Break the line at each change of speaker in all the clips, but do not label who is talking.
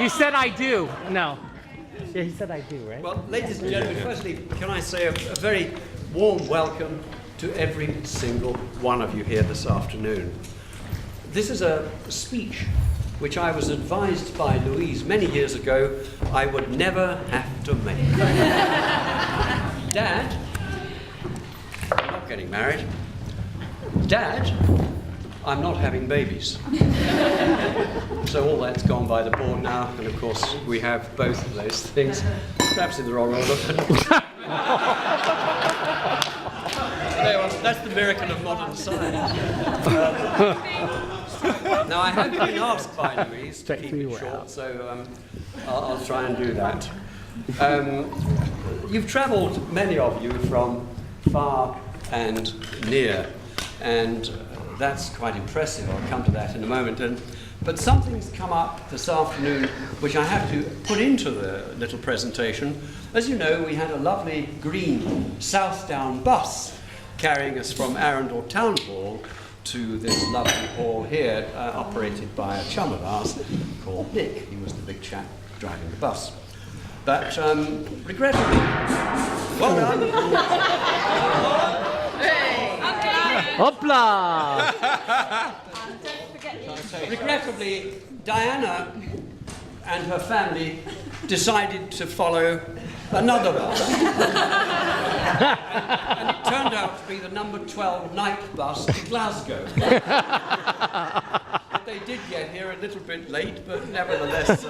You said I do. No. Yeah, he said I do, right?
Well, ladies and gentlemen, firstly, can I say a very warm welcome to every single one of you here this afternoon. This is a speech which I was advised by Louise many years ago I would never have to make. Dad, I'm not getting married. Dad, I'm not having babies. So all that's gone by the board now, and of course we have both of those things, perhaps in the wrong order. That's the miracle of modern science. Now, I have been asked by Louise to keep it short, so I'll try and do that. You've travelled, many of you, from far and near, and that's quite impressive. I'll come to that in a moment. But something's come up this afternoon which I have to put into the little presentation. As you know, we had a lovely green Southdown bus carrying us from Arundel Town Hall to this lovely hall here, operated by a chum of ours called Nick. He was the big chap driving the bus. But regrettably, well done.
Hopla!
Regrettably, Diana and her family decided to follow another bus. And it turned out to be the number 12 night bus to Glasgow. But they did get here a little bit late, but nevertheless,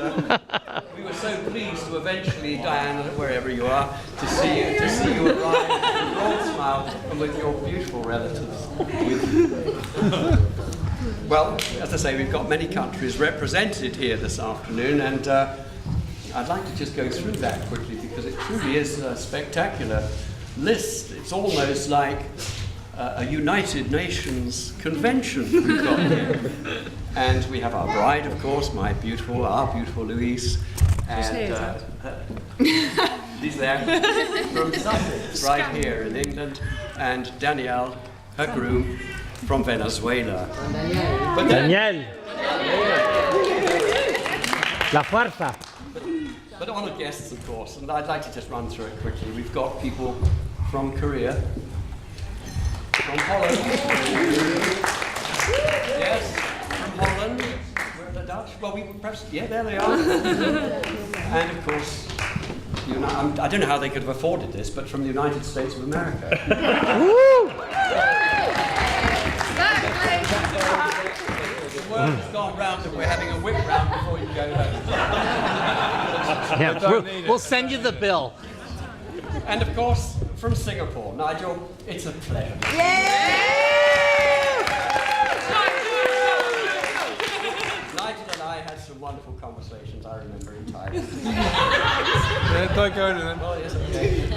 we were so pleased to eventually, Diana, wherever you are, to see you arrive with a broad smile and with your beautiful relatives with you. Well, as I say, we've got many countries represented here this afternoon, and I'd like to just go through that quickly because it truly is a spectacular list. It's almost like a United Nations convention we've got here. And we have our bride, of course, our beautiful Louise. And she's there from Sussex, right here in England. And Danielle, her groom, from Venezuela. But
Daniel. La fuerza.
But honoured guests, of course, and I'd like to just run through it quickly. We've got people from Korea, from Holland. Yes, from Holland. Where are the Dutch? Well, yeah, there they are. And of course, I don't know how they could have afforded this, but from the United States of America. The word has gone round that we're having a whip round before you go home.
Yeah, we'll send you the bill.
And of course, from Singapore, Nigel, it's a pleasure. Nigel and I had some wonderful conversations, I remember, in Thailand.
Don't go to them.
Well, yes, okay.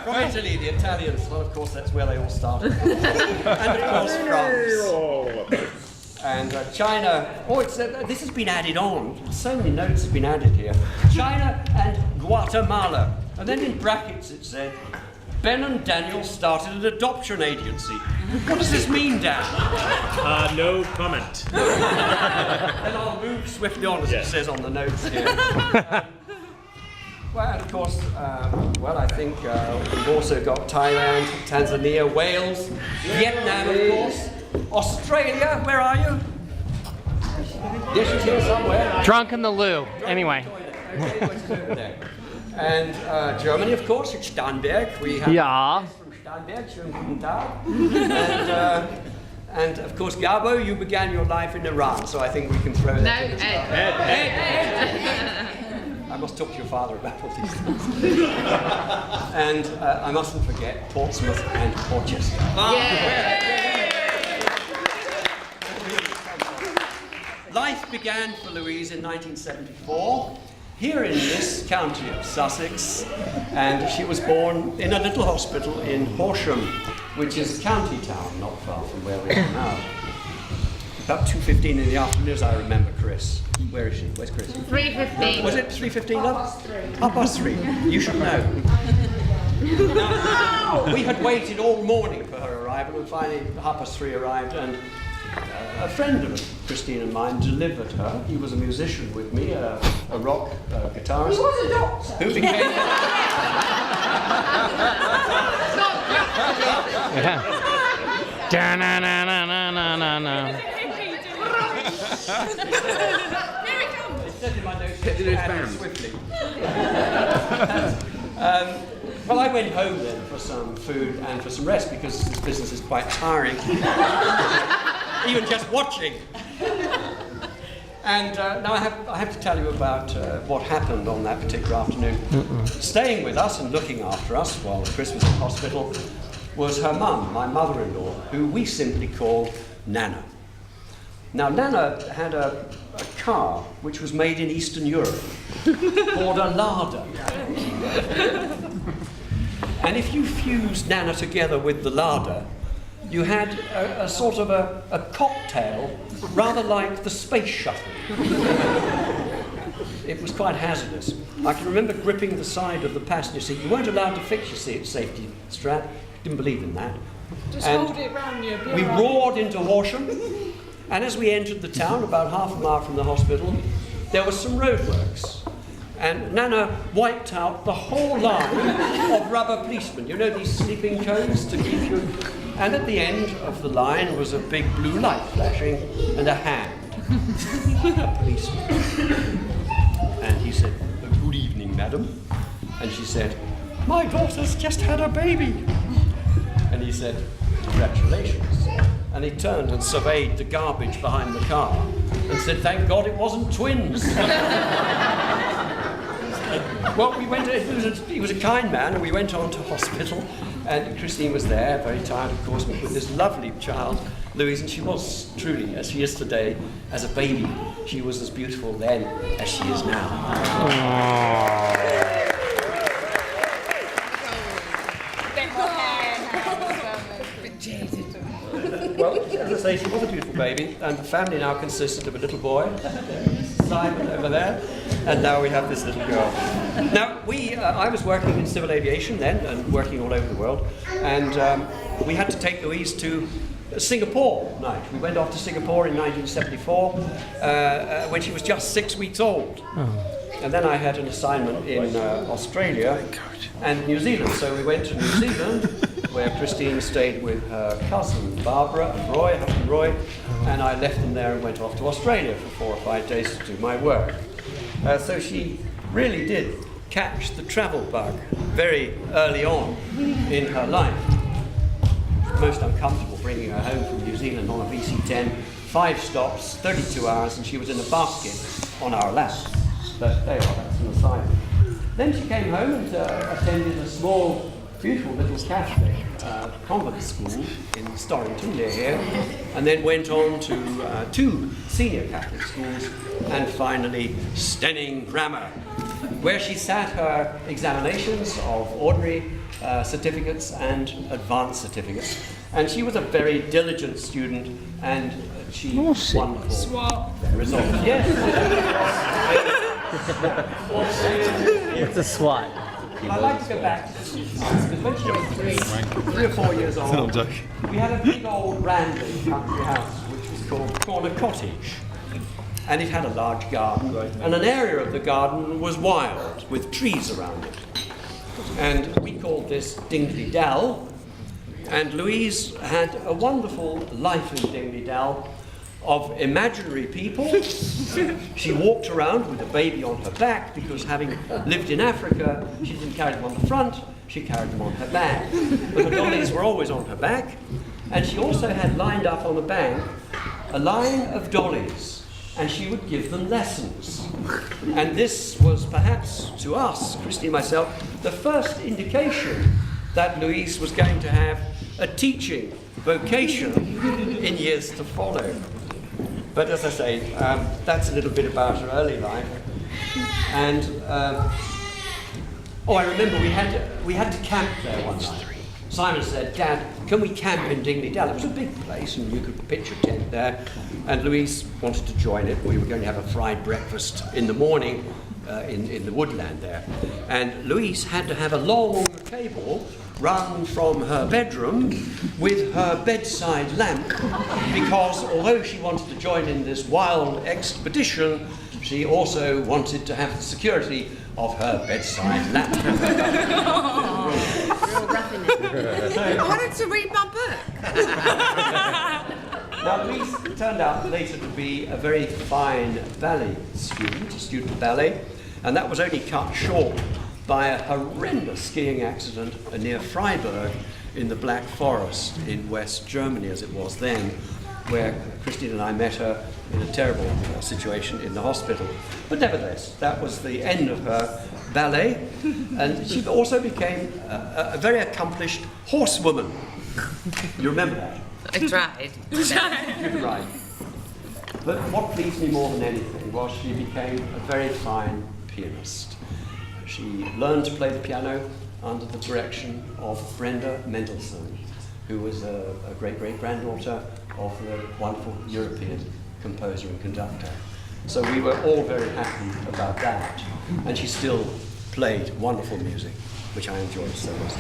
From Italy, the Italians, well, of course, that's where they all started. And of course, France. And China, this has been added on. So many notes have been added here. China and Guatemala. And then in brackets it said, Ben and Daniel started an adoption agency. What does this mean, Dan?
No comment.
And I'll move swiftly on, as it says on the notes here. Well, and of course, I think we've also got Thailand, Tanzania, Wales, Vietnam, of course. Australia, where are you? Yes, she's here somewhere.
Drunk in the loo. Anyway.
Okay, she's over there. And Germany, of course, it's Starnberg. We have from Starnberg, schönen guten Tag. And of course, Gabo, you began your life in Iran, so I think we can throw that in. I must talk to your father about all these things. And I mustn't forget Portsmouth and Portchester. Life began for Louise in 1974, here in this county of Sussex, and she was born in a little hospital in Horsham, which is a county town not far from where we are now. About 2:15 in the afternoon, as I remember, Chris. Where is she? Where's Chris?
3:15.
Was it 3:15, love? 3:30. You should know. Now, we had waited all morning for her arrival, and finally 3:30 arrived, and a friend of Christine and mine delivered her. He was a musician with me, a rock guitarist.
He was a doctor.
Who became...
Yeah. Da-na-na-na-na-na-na.
It said in my notes, swiftly. Well, I went home then for some food and for some rest because this business is quite tiring. Even just watching. And now I have to tell you about what happened on that particular afternoon. Staying with us and looking after us while Chris was in hospital was her mum, my mother-in-law, who we simply called Nana. Now, Nana had a car which was made in Eastern Europe called a Lada. And if you fused Nana together with the Lada, you had a sort of a cocktail, rather like the space shuttle. It was quite hazardous. I can remember gripping the side of the passenger seat. You weren't allowed to fix your safety strap. Didn't believe in that.
Just
and
hold it round you.
we roared into Horsham, and as we entered the town, about half a mile from the hospital, there was some roadworks. And Nana wiped out the whole line of rubber policemen. You know, these sleeping cones to keep you... And at the end of the line was a big blue light flashing and a hand. A policeman. And he said, "Good evening, madam." And she said, "My daughter's just had a baby." And he said, "Congratulations." And he turned and surveyed the garbage behind the car and said, "Thank God it wasn't twins." Well, we went. He was a kind man, and we went on to hospital. And Christine was there, very tired, of course, with this lovely child, Louise, and she was truly, as she is today, as a baby. She was as beautiful then as she is now. Well, as I say, she was a beautiful baby, and the family now consisted of a little boy, Simon over there, and now we have this little girl. Now, I was working in civil aviation then, and working all over the world, and we had to take Louise to Singapore night. We went off to Singapore in 1974 when she was just 6 weeks old. And then I had an assignment in Australia and New Zealand. So we went to New Zealand, where Christine stayed with her cousin Barbara and Roy, husband Roy, and I left them there and went off to Australia for 4 or 5 days to do my work. So she really did catch the travel bug very early on in her life. It was most uncomfortable bringing her home from New Zealand on a VC-10, 5 stops, 32 hours, and she was in a basket on our lap. But there you are, that's an aside. Then she came home and attended a small, beautiful little Catholic convent school in Storrington near here, and then went on to 2 senior Catholic schools, and finally Stenning Grammar, where she sat her examinations of ordinary certificates and advanced certificates. And she was a very diligent student, and achieved wonderful results. Yes.
It's a SWAT.
I'd like to go back to the because when she was 3 or 4 years old, we had a big old rambling country house which was called Corner Cottage. And it had a large garden, and an area of the garden was wild, with trees around it. And we called this Dingley Dell, and Louise had a wonderful life in Dingley Dell of imaginary people. She walked around with a baby on her back because, having lived in Africa, she didn't carry them on the front, she carried them on her back. But the dollies were always on her back, and she also had lined up on the bank a line of dollies, and she would give them lessons. And this was perhaps, to us, Christy and myself, the first indication that Louise was going to have a teaching vocation in years to follow. But as I say, that's a little bit about her early life. And, I remember we had to camp there one night. Simon said, "Dad, can we camp in Dingley Dell?" It was a big place, and you could pitch a tent there. And Louise wanted to join it. We were going to have a fried breakfast in the morning in the woodland there. And Louise had to have a long table run from her bedroom with her bedside lamp, because although she wanted to join in this wild expedition, she also wanted to have the security of her bedside lamp.
I wanted to read my book.
Now, Louise turned out later to be a very fine ballet student, a student of ballet, and that was only cut short by a horrendous skiing accident near Freiburg in the Black Forest in West Germany, as it was then, where Christine and I met her in a terrible situation in the hospital. But nevertheless, that was the end of her ballet, and she also became a very accomplished horsewoman. You remember that?
I tried.
Right. But what pleased me more than anything was she became a very fine pianist. She learned to play the piano under the direction of Brenda Mendelssohn, who was a great-great-granddaughter of the wonderful European composer and conductor. So we were all very happy about that. And she still played wonderful music, which I enjoyed so much.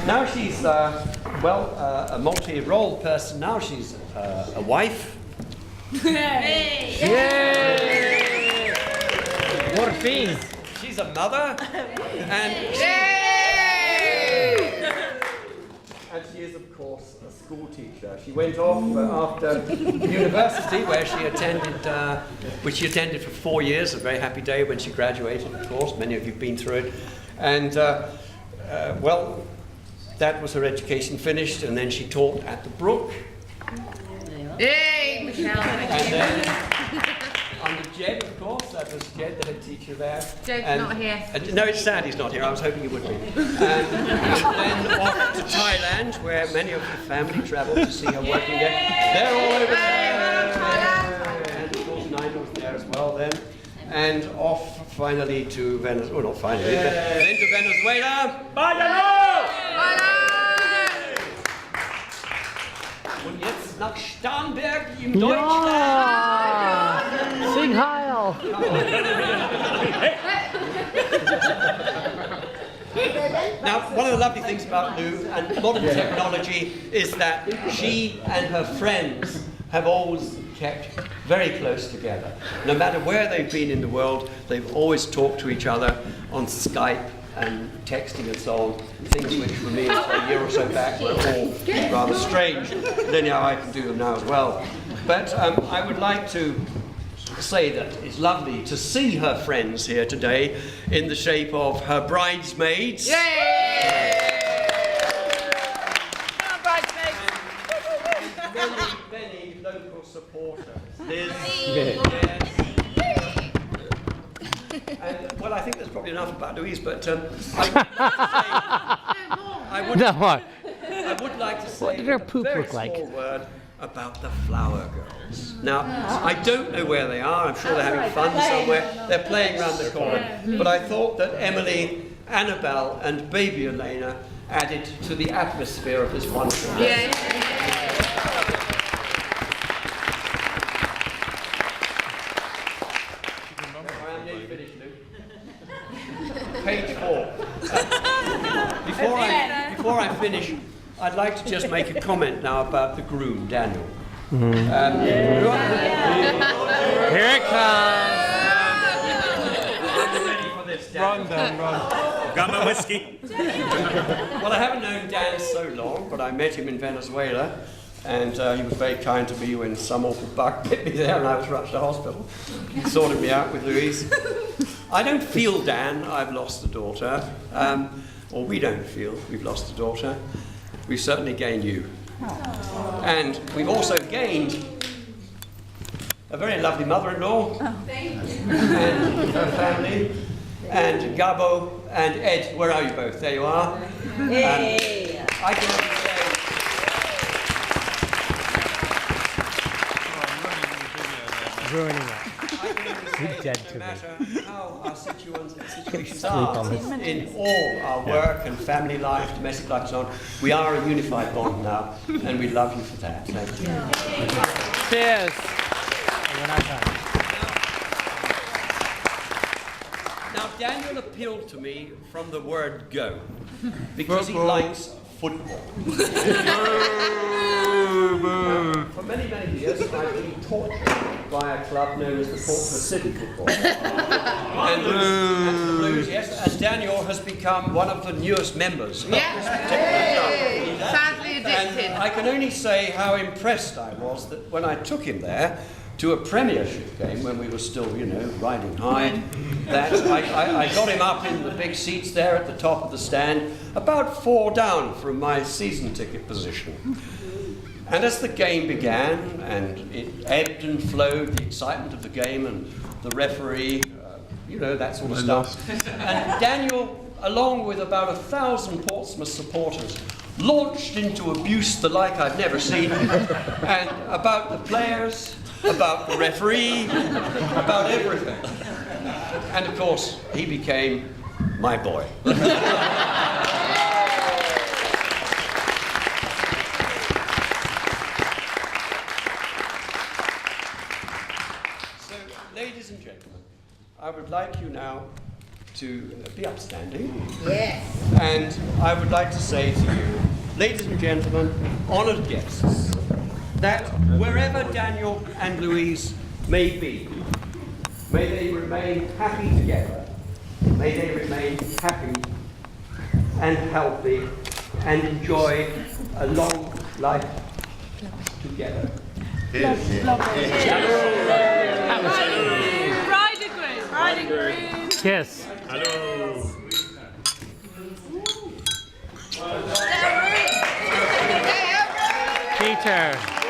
Now she's, a multi-role person. Now she's a wife.
Yay! Morphine!
She's a mother. And she is, of course, a school teacher. She went off after university, where she attended, which she attended for 4 years. A very happy day when she graduated, of course. Many of you have been through it. And, that was her education finished, and then she taught at the Brook.
Yay, Michelle.
And then under Jed, of course, that was Jed, the head teacher there.
Jed's not here.
No, it's sad he's not here. I was hoping he would be. And then off to Thailand, where many of her family travelled to see her working there. They're all over there. And of course, Nigel was there as well then. And off finally to Venezuela. Oh, not finally. Then to Venezuela. Und jetzt nach Starnberg im Deutschland.
Ja! Sing Heil!
Now, one of the lovely things about Lou and modern technology is that she and her friends have always kept very close together. No matter where they've been in the world, they've always talked to each other on Skype and texting and so on, things which for me a year or so back were all rather strange. But anyhow, I can do them now as well. But I would like to say that it's lovely to see her friends here today in the shape of her bridesmaids.
Yay!
Many local supporters. Liz, and, well, I think there's probably enough about Louise, but I would like to say
What did her
a
poop
very
look like?
small word about the Flower Girls. Now, I don't know where they are. I'm sure they're having fun somewhere. They're playing around the corner. But I thought that Emily, Annabelle, and baby Elena added to the atmosphere of this wonderful day. Page 4. Before I finish, I'd like to just make a comment now about the groom, Daniel.
Here it comes!
I'm ready for this, Daniel.
Run, Dan, run.
Got my whiskey.
Well, I haven't known Dan so long, but I met him in Venezuela, and he was very kind to me when some awful bug bit me there and I was rushed to hospital. He sorted me out with Louise. I don't feel, Dan, I've lost a daughter, or we don't feel we've lost a daughter. We've certainly gained you. And we've also gained a very lovely mother-in-law and her family, and Gabo and Ed. Where are you both? There you are. I can only say,
Ruining it. Dead to
no
me.
matter how our situations are in all our work and family life, domestic life and so on, we are a unified bond now, and we love you for that. Thank you.
Cheers! We're not done.
Now, Daniel appealed to me from the word go. because he likes football. For many, many years, I've been tortured by a club known as the Portsmouth City Football. and the Blues, yes, and Daniel has become one of the newest members of this particular club.
Sadly addicted.
And I can only say how impressed I was that when I took him there to a Premiership game when we were still, riding high, that I got him up in the big seats there at the top of the stand, about 4 down from my season ticket position. And as the game began, and it ebbed and flowed, the excitement of the game and the referee, that sort of stuff. And Daniel, along with about 1,000 Portsmouth supporters, launched into abuse the like I've never seen, and about the players, about the referee, about everything. And of course, he became my boy. So, ladies and gentlemen, I would like you now to be upstanding.
Yes.
And I would like to say to you, ladies and gentlemen, honoured guests, that wherever Daniel and Louise may be, may they remain happy together, may they remain happy and healthy and enjoy a long life together.
Bride and groom.
Kiss.
Hello.
Peter.